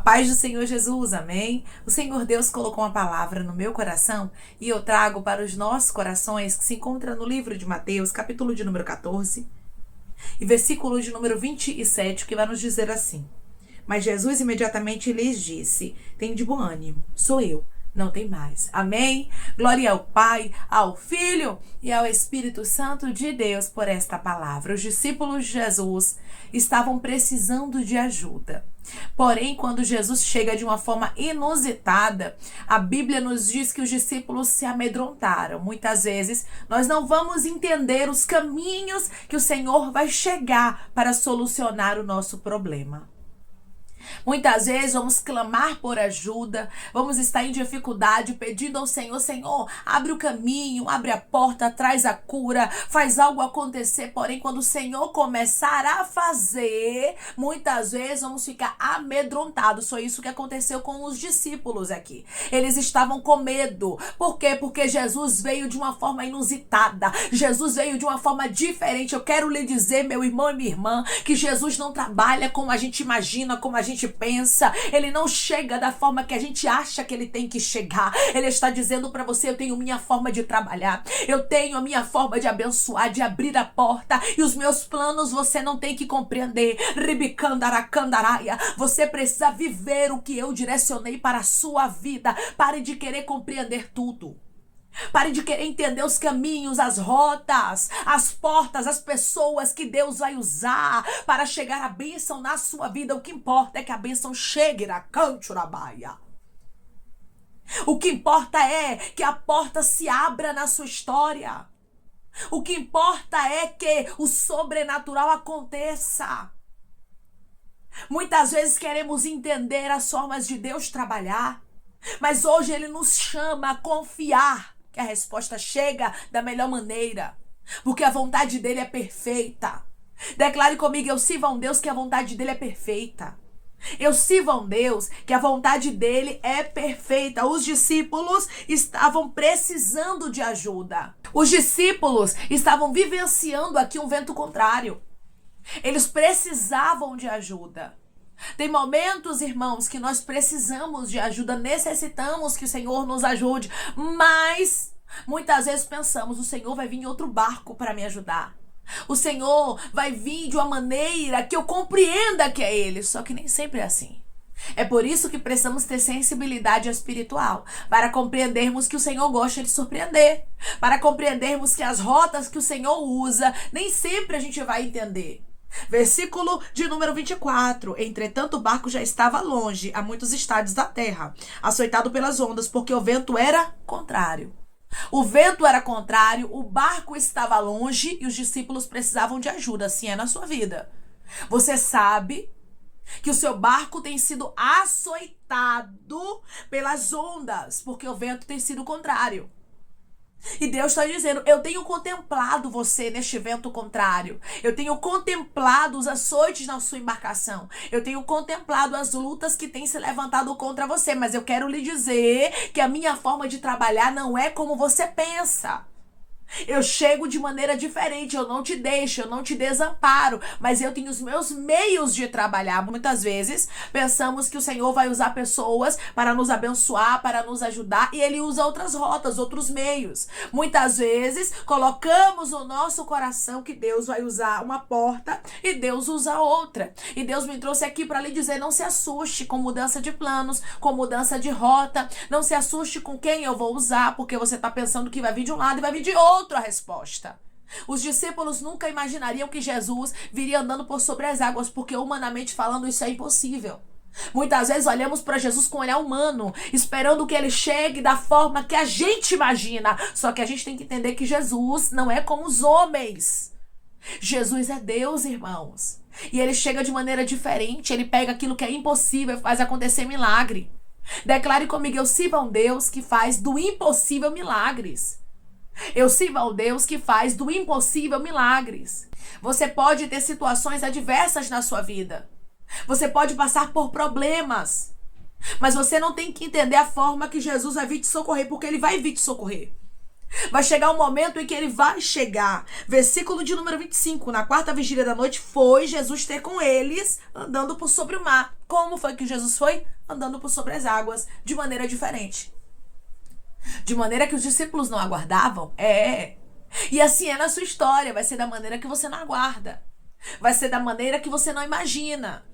paz do Senhor Jesus, amém? O Senhor Deus colocou uma palavra no meu coração e eu trago para os nossos corações, que se encontra no livro de Mateus, capítulo de número 14 e versículo de número 27, que vai nos dizer assim: Mas Jesus imediatamente lhes disse: Tende bom ânimo, sou eu, não tem mais. Amém? Glória ao Pai, ao Filho e ao Espírito Santo de Deus por esta palavra. Os discípulos de Jesus estavam precisando de ajuda. Porém, quando Jesus chega de uma forma inusitada, a Bíblia nos diz que os discípulos se amedrontaram. Muitas vezes, nós não vamos entender os caminhos que o Senhor vai chegar para solucionar o nosso problema. Muitas vezes vamos clamar por ajuda, vamos estar em dificuldade pedindo ao Senhor: Senhor, abre o caminho, abre a porta, traz a cura, faz algo acontecer. Porém, quando o Senhor começar a fazer, muitas vezes vamos ficar amedrontados. Foi isso que aconteceu com os discípulos aqui. Eles estavam com medo. Por quê? Porque Jesus veio de uma forma inusitada. Jesus veio de uma forma diferente. Eu quero lhe dizer, meu irmão e minha irmã, que Jesus não trabalha como a gente imagina, como a gente pensa. Ele não chega da forma que a gente acha que ele tem que chegar. Ele está dizendo para você: eu tenho minha forma de trabalhar, eu tenho a minha forma de abençoar, de abrir a porta, e os meus planos você não tem que compreender. Ribicandaracandaраia. Você precisa viver o que eu direcionei para a sua vida. Pare de querer compreender tudo. Pare de querer entender os caminhos, as rotas, as portas, as pessoas que Deus vai usar para chegar à bênção na sua vida. O que importa é que a bênção chegue na Canchurabaia. O que importa é que a porta se abra na sua história. O que importa é que o sobrenatural aconteça. Muitas vezes queremos entender as formas de Deus trabalhar, mas hoje Ele nos chama a confiar que a resposta chega da melhor maneira, porque a vontade dele é perfeita. Declare comigo: eu sirvo a um Deus que a vontade dele é perfeita. Eu sirvo a um Deus que a vontade dele é perfeita. Os discípulos estavam precisando de ajuda. Os discípulos estavam vivenciando aqui um vento contrário. Eles precisavam de ajuda. Tem momentos, irmãos, que nós precisamos de ajuda, necessitamos que o Senhor nos ajude, mas muitas vezes pensamos: o Senhor vai vir em outro barco para me ajudar. O Senhor vai vir de uma maneira que eu compreenda que é Ele, só que nem sempre é assim. É por isso que precisamos ter sensibilidade espiritual, para compreendermos que o Senhor gosta de surpreender, para compreendermos que as rotas que o Senhor usa, nem sempre a gente vai entender. Versículo de número 24. Entretanto, o barco já estava longe, a muitos estádios da terra, açoitado pelas ondas, porque o vento era contrário. O vento era contrário, o barco estava longe e os discípulos precisavam de ajuda. Assim é na sua vida. Você sabe que o seu barco tem sido açoitado pelas ondas, porque o vento tem sido contrário. E Deus está dizendo: eu tenho contemplado você neste vento contrário. Eu tenho contemplado os açoites na sua embarcação. Eu tenho contemplado as lutas que têm se levantado contra você. Mas eu quero lhe dizer que a minha forma de trabalhar não é como você pensa. Eu chego de maneira diferente, eu não te deixo, eu não te desamparo, mas eu tenho os meus meios de trabalhar. Muitas vezes pensamos que o Senhor vai usar pessoas para nos abençoar, para nos ajudar, e Ele usa outras rotas, outros meios. Muitas vezes colocamos no nosso coração que Deus vai usar uma porta e Deus usa outra. E Deus me trouxe aqui para lhe dizer: não se assuste com mudança de planos, com mudança de rota, não se assuste com quem eu vou usar, porque você está pensando que vai vir de um lado e vai vir de outro a resposta. Os discípulos nunca imaginariam que Jesus viria andando por sobre as águas, porque humanamente falando isso é impossível. Muitas vezes olhamos para Jesus com olhar humano, esperando que ele chegue da forma que a gente imagina. Só que a gente tem que entender que Jesus não é como os homens. Jesus é Deus, irmãos. E ele chega de maneira diferente. Ele pega aquilo que é impossível e faz acontecer milagre. Declare comigo: eu sirvo a um Deus que faz do impossível milagres. Eu sirvo ao Deus que faz do impossível milagres. Você pode ter situações adversas na sua vida. Você pode passar por problemas. Mas você não tem que entender a forma que Jesus vai vir te socorrer, porque Ele vai vir te socorrer. Vai chegar um momento em que ele vai chegar. Versículo de número 25. Na quarta vigília da noite, foi Jesus ter com eles, andando por sobre o mar. Como foi que Jesus foi? Andando por sobre as águas, de maneira diferente. De maneira que os discípulos não aguardavam. E assim é na sua história. Vai ser da maneira que você não aguarda. Vai ser da maneira que você não imagina.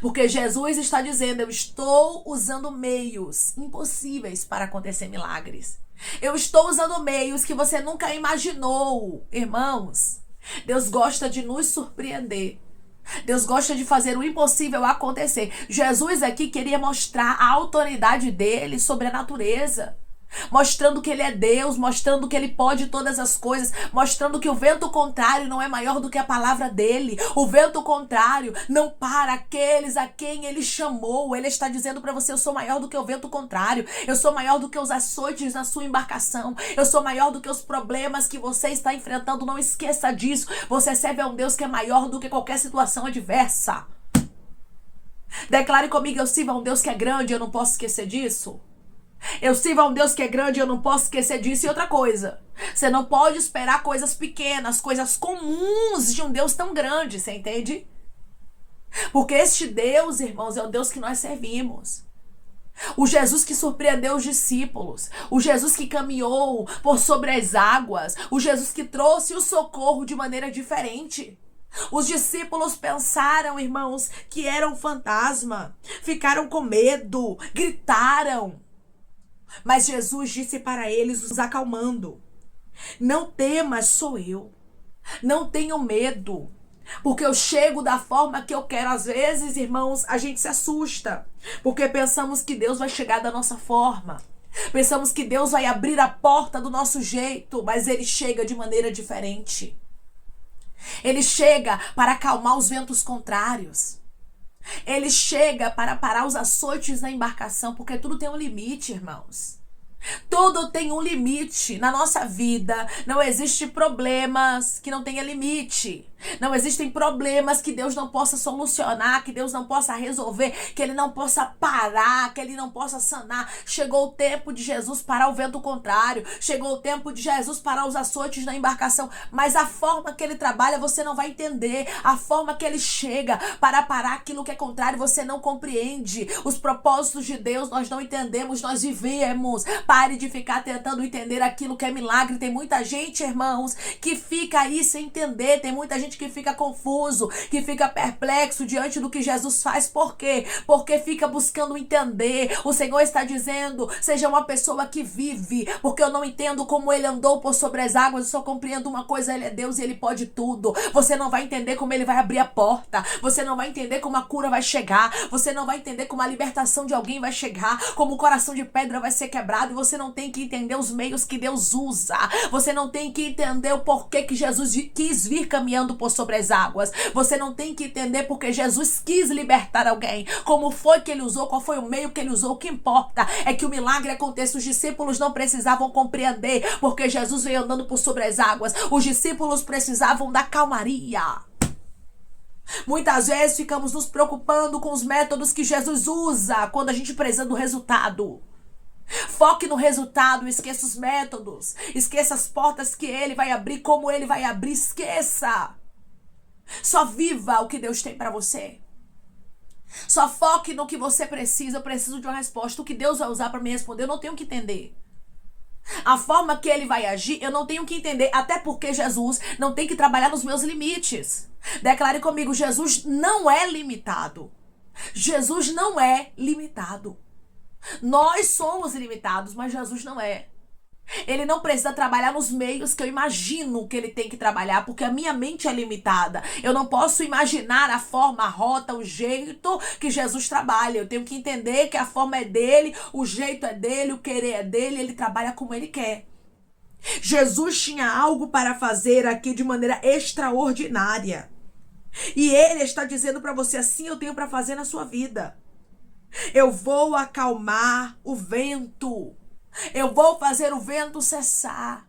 Porque Jesus está dizendo: eu estou usando meios impossíveis para acontecer milagres. Eu estou usando meios que você nunca imaginou. Irmãos, Deus gosta de nos surpreender. Deus gosta de fazer o impossível acontecer. Jesus aqui queria mostrar a autoridade dele sobre a natureza. Mostrando que ele é Deus, mostrando que ele pode todas as coisas, mostrando que o vento contrário não é maior do que a palavra dele. O vento contrário não para aqueles a quem ele chamou. Ele está dizendo para você: eu sou maior do que o vento contrário, eu sou maior do que os açoites na sua embarcação, eu sou maior do que os problemas que você está enfrentando. Não esqueça disso. Você serve a um Deus que é maior do que qualquer situação adversa. Declare comigo: eu sirvo a um Deus que é grande, eu não posso esquecer disso. Eu sirvo a um Deus que é grande, eu não posso esquecer disso. E outra coisa, você não pode esperar coisas pequenas, coisas comuns de um Deus tão grande, você entende? Porque este Deus, irmãos, é o Deus que nós servimos. O Jesus que surpreendeu os discípulos, o Jesus que caminhou por sobre as águas, o Jesus que trouxe o socorro de maneira diferente. Os discípulos pensaram, irmãos, que era um fantasma, ficaram com medo, gritaram. Mas Jesus disse para eles, os acalmando: não temas, sou eu. Não tenham medo, porque eu chego da forma que eu quero. Às vezes, irmãos, a gente se assusta, porque pensamos que Deus vai chegar da nossa forma. Pensamos que Deus vai abrir a porta do nosso jeito, mas ele chega de maneira diferente. Ele chega para acalmar os ventos contrários. Ele chega para parar os açoites na embarcação, porque tudo tem um limite, irmãos. Tudo tem um limite na nossa vida. Não existe problemas que não tenha limite. Não existem problemas que Deus não possa solucionar, que Deus não possa resolver, que Ele não possa parar, que Ele não possa sanar. Chegou o tempo de Jesus parar o vento contrário. Chegou o tempo de Jesus parar os açoites na embarcação. Mas a forma que Ele trabalha você não vai entender. A forma que Ele chega para parar aquilo que é contrário você não compreende. Os propósitos de Deus nós não entendemos, nós vivemos. Pare de ficar tentando entender aquilo que é milagre. Tem muita gente, irmãos, que fica aí sem entender. Tem muita gente que fica confuso, que fica perplexo diante do que Jesus faz. Por quê? Porque fica buscando entender. O Senhor está dizendo: seja uma pessoa que vive, porque eu não entendo como Ele andou por sobre as águas. Eu só compreendo uma coisa: Ele é Deus e Ele pode tudo. Você não vai entender como Ele vai abrir a porta, você não vai entender como a cura vai chegar, você não vai entender como a libertação de alguém vai chegar, como o coração de pedra vai ser quebrado. E você não tem que entender os meios que Deus usa. Você não tem que entender o porquê que Jesus quis vir caminhando por sobre as águas. Você não tem que entender porque Jesus quis libertar alguém. Como foi que Ele usou, qual foi o meio que Ele usou. O que importa é que o milagre aconteça. Os discípulos não precisavam compreender porque Jesus veio andando por sobre as águas. Os discípulos precisavam da calmaria. Muitas vezes ficamos nos preocupando com os métodos que Jesus usa quando a gente precisa do resultado. Foque no resultado, esqueça os métodos, esqueça as portas que Ele vai abrir, como Ele vai abrir, esqueça. Só viva o que Deus tem para você. Só foque no que você precisa. Eu preciso de uma resposta. O que Deus vai usar para me responder, eu não tenho que entender. A forma que Ele vai agir, eu não tenho que entender. Até porque Jesus não tem que trabalhar nos meus limites. Declare comigo: Jesus não é limitado. Jesus não é limitado. Nós somos limitados, mas Jesus não é. Ele não precisa trabalhar nos meios que eu imagino que Ele tem que trabalhar, porque a minha mente é limitada. Eu não posso imaginar a forma, a rota, o jeito que Jesus trabalha. Eu tenho que entender que a forma é dele, o jeito é dele, o querer é dele. Ele trabalha como Ele quer. Jesus tinha algo para fazer aqui de maneira extraordinária. E Ele está dizendo para você: assim eu tenho para fazer na sua vida. Eu vou acalmar o vento. Eu vou fazer o vento cessar.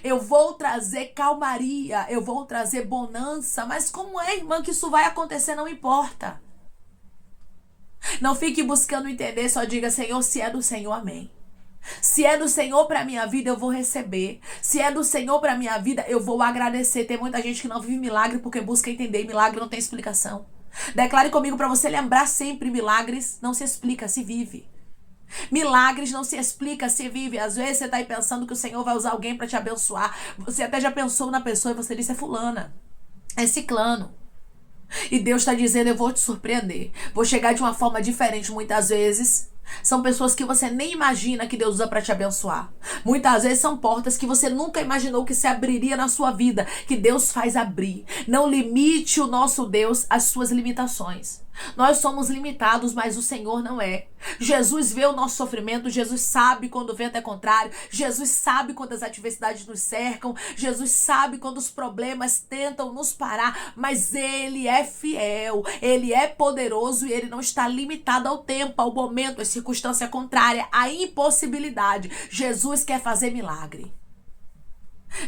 Eu vou trazer calmaria. Eu vou trazer bonança. Mas como é, irmã, que isso vai acontecer? Não importa. Não fique buscando entender. Só diga: Senhor, se é do Senhor, amém. Se é do Senhor para minha vida, eu vou receber. Se é do Senhor para minha vida, eu vou agradecer. Tem muita gente que não vive milagre porque busca entender. Milagre não tem explicação. Declare comigo para você lembrar sempre: milagres não se explica, se vive. Milagres não se explica, se vive. Às vezes você tá aí pensando que o Senhor vai usar alguém para te abençoar. Você até já pensou na pessoa e você disse: é fulana, é ciclano. E Deus está dizendo: eu vou te surpreender. Vou chegar de uma forma diferente. Muitas vezes são pessoas que você nem imagina que Deus usa para te abençoar. Muitas vezes são portas que você nunca imaginou que se abriria na sua vida, que Deus faz abrir. Não limite o nosso Deus às suas limitações. Nós somos limitados, mas o Senhor não é. Jesus vê o nosso sofrimento, Jesus sabe quando o vento é contrário, Jesus sabe quando as adversidades nos cercam, Jesus sabe quando os problemas tentam nos parar, mas Ele é fiel, Ele é poderoso e Ele não está limitado ao tempo, ao momento, à circunstância contrária, à impossibilidade. Jesus quer fazer milagre.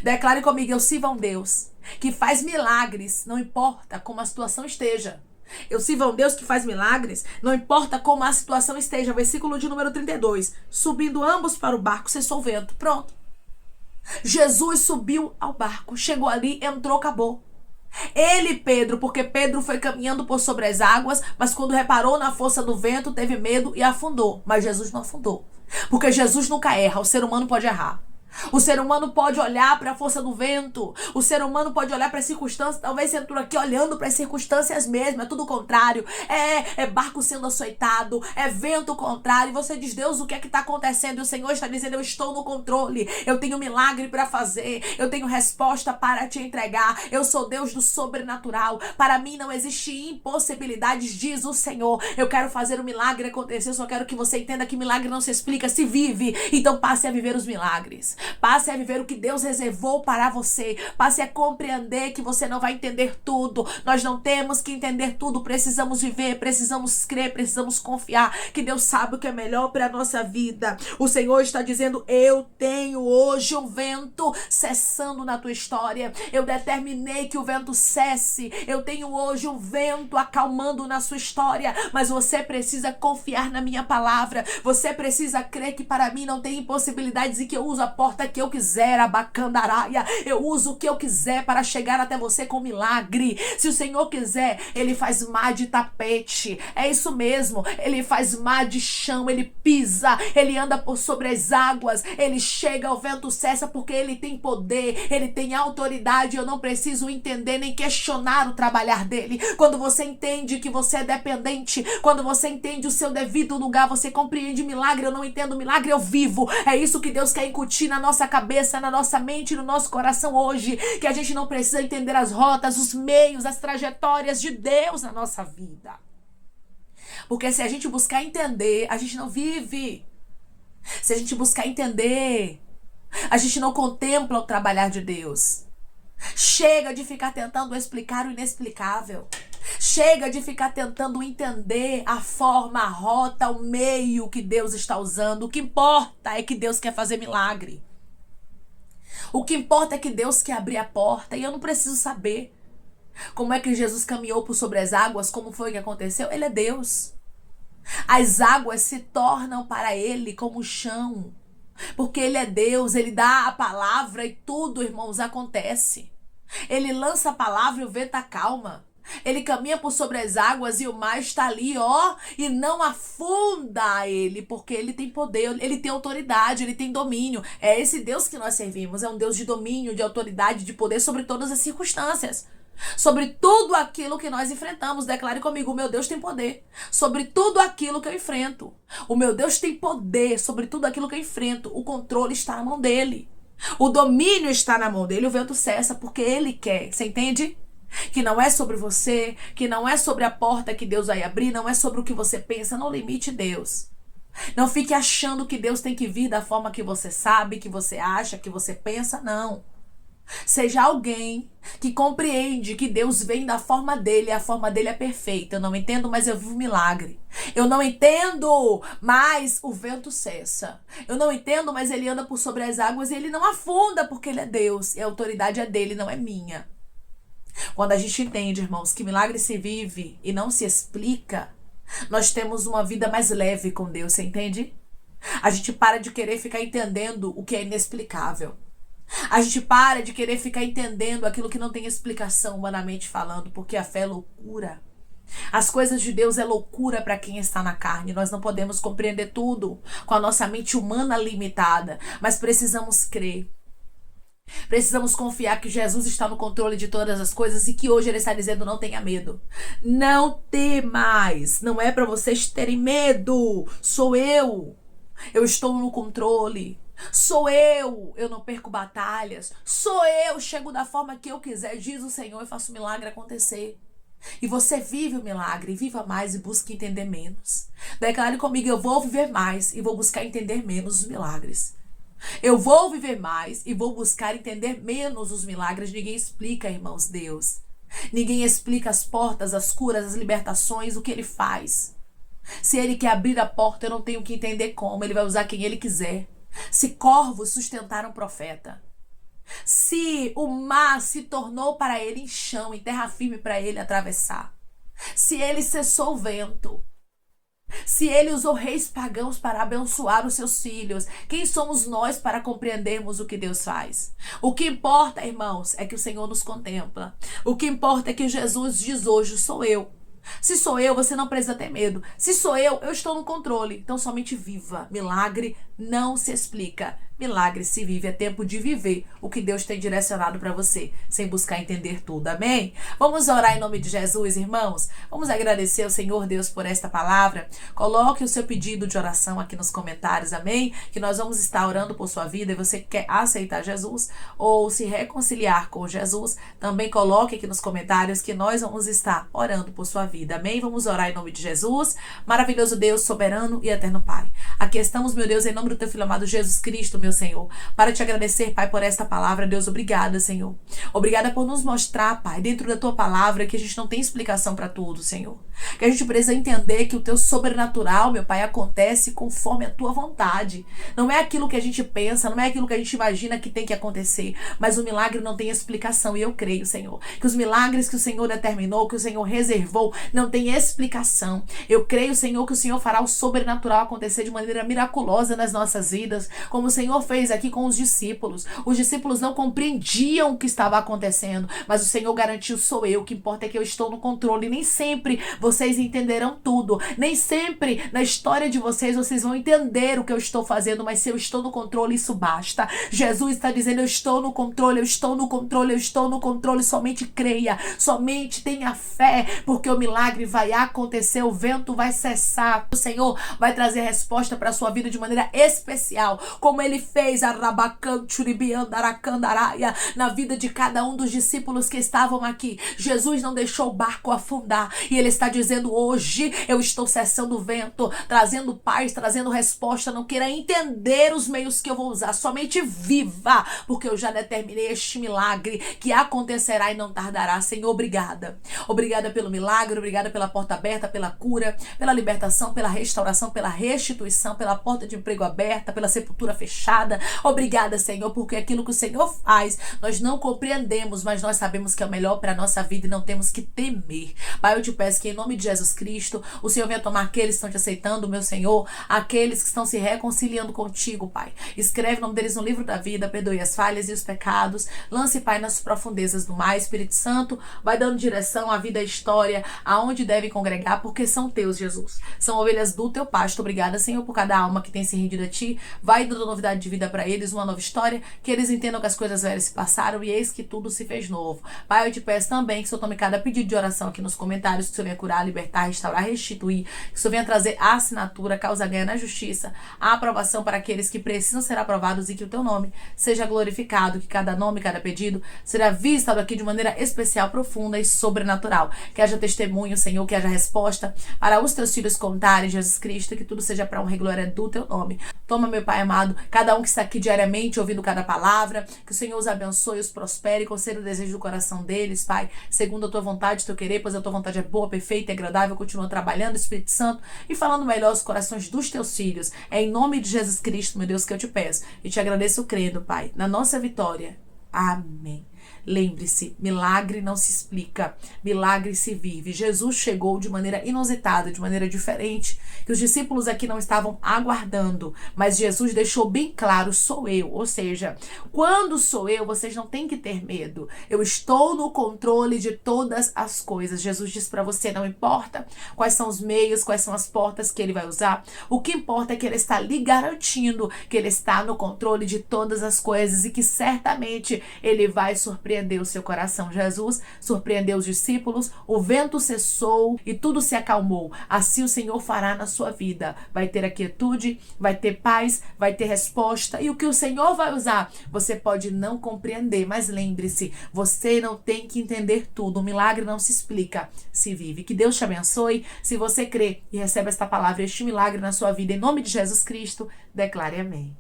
Declare comigo: eu sirvo a um Deus que faz milagres, não importa como a situação esteja. Eu sirvo a um Deus que faz milagres, não importa como a situação esteja. Versículo de número 32. Subindo ambos para o barco, cessou o vento. Pronto. Jesus subiu ao barco, chegou ali, entrou, acabou. Ele, Pedro, porque Pedro foi caminhando por sobre as águas, mas quando reparou na força do vento, teve medo e afundou. Mas Jesus não afundou, porque Jesus nunca erra. O ser humano pode errar. O ser humano pode olhar para a força do vento. O ser humano pode olhar para as circunstâncias. Talvez você entrou aqui olhando para as circunstâncias mesmo. É tudo o contrário. É barco sendo açoitado. É vento contrário. E você diz: Deus, o que é que está acontecendo? E o Senhor está dizendo: eu estou no controle. Eu tenho milagre para fazer. Eu tenho resposta para te entregar. Eu sou Deus do sobrenatural. Para mim não existe impossibilidades, diz o Senhor. Eu quero fazer o milagre acontecer. Eu só quero que você entenda que milagre não se explica, se vive. Então passe a viver os milagres. Passe a viver o que Deus reservou para você. Passe a compreender que você não vai entender tudo. Nós não temos que entender tudo. Precisamos viver, precisamos crer, precisamos confiar que Deus sabe o que é melhor para a nossa vida. O Senhor está dizendo: eu tenho hoje um vento cessando na tua história. Eu determinei que o vento cesse. Eu tenho hoje um vento acalmando na sua história. Mas você precisa confiar na minha palavra. Você precisa crer que para mim não tem impossibilidades e que eu uso a porta que eu quiser, abacandaraia. Eu uso o que eu quiser para chegar até você com milagre. Se o Senhor quiser, Ele faz mar de tapete. É isso mesmo. Ele faz mar de chão. Ele pisa. Ele anda por sobre as águas. Ele chega, o vento cessa, porque Ele tem poder. Ele tem autoridade. Eu não preciso entender nem questionar o trabalhar dele. Quando você entende que você é dependente, quando você entende o seu devido lugar, você compreende milagre. Eu não entendo milagre, eu vivo. É isso que Deus quer incutir na nossa cabeça, na nossa mente, no nosso coração hoje, que a gente não precisa entender as rotas, os meios, as trajetórias de Deus na nossa vida. Porque se a gente buscar entender, a gente não vive. Se a gente buscar entender, a gente não contempla o trabalhar de Deus. Chega de ficar tentando explicar o inexplicável. Chega de ficar tentando entender a forma, a rota, o meio que Deus está usando. O que importa é que Deus quer fazer milagre. O que importa é que Deus quer abrir a porta. E eu não preciso saber como é que Jesus caminhou por sobre as águas, como foi que aconteceu. Ele é Deus. As águas se tornam para Ele como chão. Porque Ele é Deus, Ele dá a palavra e tudo, irmãos, acontece. Ele lança a palavra e o vento acalma. Ele caminha por sobre as águas e o mar está ali, ó, e não afunda ele, porque ele tem poder, ele tem autoridade, ele tem domínio. É esse Deus que nós servimos, é um Deus de domínio, de autoridade, de poder sobre todas as circunstâncias. Sobre tudo aquilo que nós enfrentamos. Declare comigo: o meu Deus tem poder sobre tudo aquilo que eu enfrento. O meu Deus tem poder sobre tudo aquilo que eu enfrento. O controle está na mão dele. O domínio está na mão dele. O vento cessa porque ele quer. Você entende? Que não é sobre você, que não é sobre a porta que Deus vai abrir, não é sobre o que você pensa. Não limite Deus. Não fique achando que Deus tem que vir da forma que você sabe, que você acha, que você pensa. Não. Seja alguém que compreende que Deus vem da forma dele, a forma dele é perfeita. Eu não entendo, mas eu vivo milagre. Eu não entendo, mas o vento cessa. Eu não entendo, mas ele anda por sobre as águas e ele não afunda, porque ele é Deus e a autoridade é dele, não é minha. Quando a gente entende, irmãos, que milagre se vive e não se explica, nós temos uma vida mais leve com Deus, você entende? A gente para de querer ficar entendendo o que é inexplicável. A gente para de querer ficar entendendo aquilo que não tem explicação humanamente falando, porque a fé é loucura. As coisas de Deus é loucura para quem está na carne. Nós não podemos compreender tudo com a nossa mente humana limitada, mas precisamos crer. Precisamos confiar que Jesus está no controle de todas as coisas e que hoje Ele está dizendo: não tenha medo. Não temais. Não é para vocês terem medo. Sou eu. Eu estou no controle. Sou eu não perco batalhas. Sou eu chego da forma que eu quiser, diz o Senhor, e faço o milagre acontecer. E você vive o milagre, viva mais e busque entender menos. Declare comigo: eu vou viver mais e vou buscar entender menos os milagres. Eu vou viver mais e vou buscar entender menos os milagres. Ninguém explica, irmãos, Deus. Ninguém explica as portas, as curas, as libertações, o que Ele faz. Se Ele quer abrir a porta, eu não tenho que entender como. Ele vai usar quem Ele quiser. Se corvos sustentaram profeta, se o mar se tornou para ele em chão, em terra firme para ele atravessar, se ele cessou o vento, se ele usou reis pagãos para abençoar os seus filhos, quem somos nós para compreendermos o que Deus faz? O que importa, irmãos, é que o Senhor nos contempla. O que importa é que Jesus diz hoje: sou eu. Se sou eu, você não precisa ter medo. Se sou eu estou no controle. Então somente viva. Milagre não se explica. Milagre se vive. É tempo de viver o que Deus tem direcionado para você, sem buscar entender tudo. Amém? Vamos orar em nome de Jesus, irmãos. Vamos agradecer ao Senhor Deus por esta palavra. Coloque o seu pedido de oração aqui nos comentários. Amém? Que nós vamos estar orando por sua vida. E você quer aceitar Jesus ou se reconciliar com Jesus, também coloque aqui nos comentários que nós vamos estar orando por sua vida. Amém? Vamos orar em nome de Jesus. Maravilhoso Deus, soberano e eterno Pai. Aqui estamos, meu Deus, em nome do teu filho amado Jesus Cristo, meu Senhor, para te agradecer, Pai, por esta palavra. Deus, obrigada, Senhor. Obrigada por nos mostrar, Pai, dentro da tua palavra, que a gente não tem explicação para tudo, Senhor. Que a gente precisa entender que o teu sobrenatural, meu Pai, acontece conforme a tua vontade. Não é aquilo que a gente pensa, não é aquilo que a gente imagina que tem que acontecer, mas o milagre não tem explicação. E eu creio, Senhor, que os milagres que o Senhor determinou, que o Senhor reservou, não tem explicação. Eu creio, Senhor, que o Senhor fará o sobrenatural acontecer de maneira miraculosa nas nossas vidas, como o Senhor fez aqui com os discípulos. Os discípulos não compreendiam o que estava acontecendo, mas o Senhor garantiu: sou eu. O que importa é que eu estou no controle. Nem sempre vocês entenderão tudo. Nem sempre na história de vocês vão entender o que eu estou fazendo, mas se eu estou no controle, isso basta. Jesus está dizendo: eu estou no controle, eu estou no controle, eu estou no controle. Somente creia, somente tenha fé, porque o milagre vai acontecer, o vento vai cessar. O Senhor vai trazer resposta para a sua vida de maneira especial, como Ele fez na vida de cada um dos discípulos que estavam aqui. Jesus não deixou o barco afundar, e Ele está dizendo: hoje eu estou cessando o vento, trazendo paz, trazendo resposta. Não queira entender os meios que eu vou usar, somente viva, porque eu já determinei este milagre que acontecerá e não tardará. Senhor, obrigada. Obrigada pelo milagre, obrigada pela porta aberta, pela cura, pela libertação, pela restauração, pela restituição, pela porta de emprego aberta, pela sepultura fechada. Obrigada, Senhor, porque aquilo que o Senhor faz, nós não compreendemos, mas nós sabemos que é o melhor para a nossa vida e não temos que temer. Pai, eu te peço que em nome de Jesus Cristo, o Senhor venha tomar aqueles que estão te aceitando, meu Senhor, aqueles que estão se reconciliando contigo, Pai. Escreve o nome deles no livro da vida, perdoe as falhas e os pecados, lance, Pai, nas profundezas do mar. Espírito Santo, vai dando direção à vida, à história, aonde devem congregar, porque são teus, Jesus. São ovelhas do teu pasto. Obrigada, Senhor, por cada alma que tem se rendido a ti. Vai dando novidade de vida para eles, uma nova história, que eles entendam que as coisas velhas se passaram e eis que tudo se fez novo. Pai, eu te peço também que o Senhor tome cada pedido de oração aqui nos comentários, que o Senhor venha curar, libertar, restaurar, restituir, que o Senhor venha trazer a assinatura, causa ganha na justiça, a aprovação para aqueles que precisam ser aprovados e que o teu nome seja glorificado, que cada nome, cada pedido será visitado aqui de maneira especial, profunda e sobrenatural. Que haja testemunho, Senhor, que haja resposta para os teus filhos contarem, Jesus Cristo, que tudo seja para honra e glória do teu nome. Toma, meu Pai amado, cada um que está aqui diariamente ouvindo cada palavra, que o Senhor os abençoe, os prospere, conceda o desejo do coração deles, Pai, segundo a tua vontade, teu querer, pois a tua vontade é boa, perfeita e agradável. Continua trabalhando, Espírito Santo, e falando melhor os corações dos teus filhos. É em nome de Jesus Cristo, meu Deus, que eu te peço e te agradeço crendo, Pai, na nossa vitória. Amém. Lembre-se, milagre não se explica, milagre se vive. Jesus chegou de maneira inusitada, de maneira diferente, que os discípulos aqui não estavam aguardando, mas Jesus deixou bem claro, sou eu. Ou seja, quando sou eu, vocês não têm que ter medo. Eu estou no controle de todas as coisas. Jesus diz para você, não importa quais são os meios, quais são as portas que ele vai usar, o que importa é que ele está lhe garantindo que ele está no controle de todas as coisas e que certamente ele vai surpreender o seu coração. Jesus surpreendeu os discípulos, o vento cessou e tudo se acalmou. Assim o Senhor fará na sua vida. Vai ter a quietude, vai ter paz, vai ter resposta, e o que o Senhor vai usar, você pode não compreender, mas lembre-se, você não tem que entender tudo. O milagre não se explica, se vive. Que Deus te abençoe. Se você crê e recebe esta palavra, este milagre na sua vida, em nome de Jesus Cristo, declare amém.